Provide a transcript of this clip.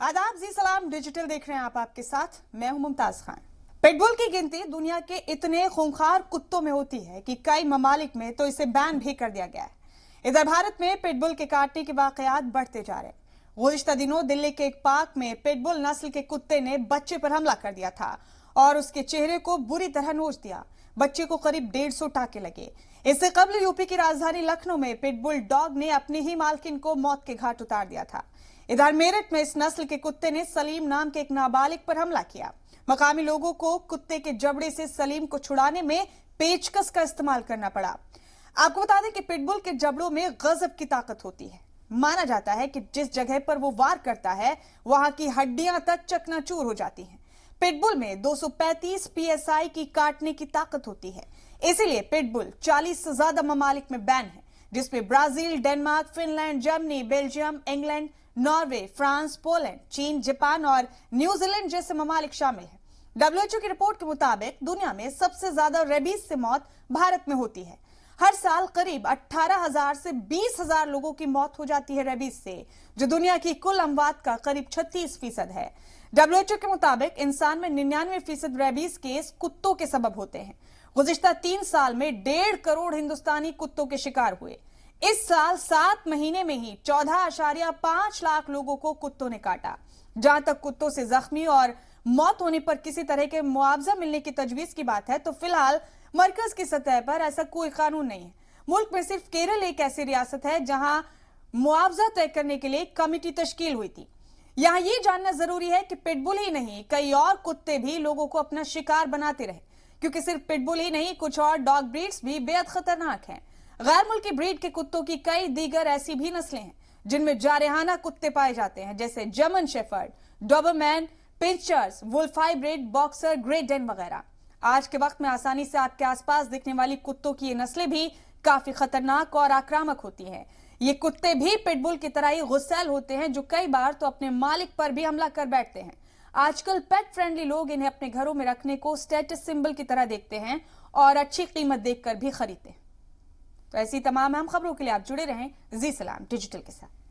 आदाब, जी सलाम डिजिटल देख रहे हैं आप। आपके साथ मैं हूं मुमताज खान। पिटबुल की गिनती दुनिया के इतने खूंखार कुत्तों में होती है कि कई ममालिक में तो इसे बैन भी कर दिया गया है। इधर भारत में पिटबुल के काटने के वाकयात बढ़ते जा रहे हैं। गुज़िश्ता दिनों दिल्ली के एक पार्क में पिटबुल नस्ल के कुत्ते ने बच्चे पर हमला कर दिया था और उसके चेहरे को बुरी तरह नोच दिया। बच्चे को करीब 150 टाके लगे। इससे कबल यूपी की राजधानी लखनऊ में पिटबुल डॉग ने अपनी ही मालकिन को मौत के घाट उतार दिया था। इधर मेरठ में इस नस्ल के कुत्ते ने सलीम नाम के एक नाबालिग पर हमला किया। मकामी लोगों को कुत्ते के जबड़े से सलीम को छुड़ाने में पेचकस का इस्तेमाल करना पड़ा। आपको बता दें कि पिटबुल के जबड़ों में गजब की ताकत होती है। माना जाता है कि जिस जगह पर वो वार करता है वहां की हड्डियां तक चकनाचूर हो जाती हैं। पिटबुल में 235 PSI की काटने की ताकत होती है। इसीलिए पिटबुल 40 से ज्यादा ममालिक में बैन है, जिसमें Brazil, Denmark, Finland, Germany, Belgium, England, Norway, France, Poland, चीन, जापान और न्यूजीलैंड जैसे ममालिक शामिल हैं। WHO की रिपोर्ट के मुताबिक दुनिया में सबसे ज्यादा रेबीज से मौत भारत में होती है। हर साल करीब 18,000 से 20,000 लोगों की मौत हो जाती है रेबीज से, जो दुनिया की कुल अमवात का करीब 36% है। WHO के मुताबिक इंसान में 99% रेबीज केस कुत्तों के सबब होते हैं। गुज़िश्ता 3 साल में 1.5 करोड़ हिंदुस्तानी कुत्तों के शिकार हुए। इस साल 7 महीने में ही 14.5 लाख लोगों को कुत्तों ने काटा। जहां तक कुत्तों से जख्मी और मौत होने पर किसी तरह के मुआवजा मिलने की तजवीज की बात है, तो फिलहाल मरकज की सतह पर ऐसा कोई कानून नहीं है। मुल्क में सिर्फ केरल एक ऐसी रियासत है जहां मुआवजा तय करने के लिए कमेटी तश्कील हुई थी। यहां यह जानना जरूरी है कि पिटबुल ही नहीं, कई और कुत्ते भी लोगों को अपना शिकार बनाते रहे, क्योंकि सिर्फ पिटबुल ही नहीं, कुछ और डॉग ब्रीड्स भी बेहद खतरनाक हैं। गैर मुल्की ब्रीड के कुत्तों की कई दीगर ऐसी भी नस्लें हैं जिनमें जारहाना कुत्ते पाए जाते हैं, जैसे German shepherd, Doberman, pinschers, wolf hybrid, boxer, great Dane वगैरह। आज के वक्त में आसानी से आपके आसपास दिखने वाली कुत्तों की ये नस्लें भी काफी खतरनाक और आक्रामक होती हैं। ये कुत्ते भी पिटबुल की तरह ही गुस्सैल होते हैं, जो कई बार तो अपने मालिक पर भी हमला कर बैठते हैं। आजकल पेट फ्रेंडली लोग इन्हें अपने घरों में रखने को स्टेटस सिंबल की तरह देखते हैं और अच्छी कीमत देखकर भी खरीदते हैं। तो ऐसी तमाम अहम खबरों के लिए आप जुड़े रहें जी सलाम डिजिटल के साथ।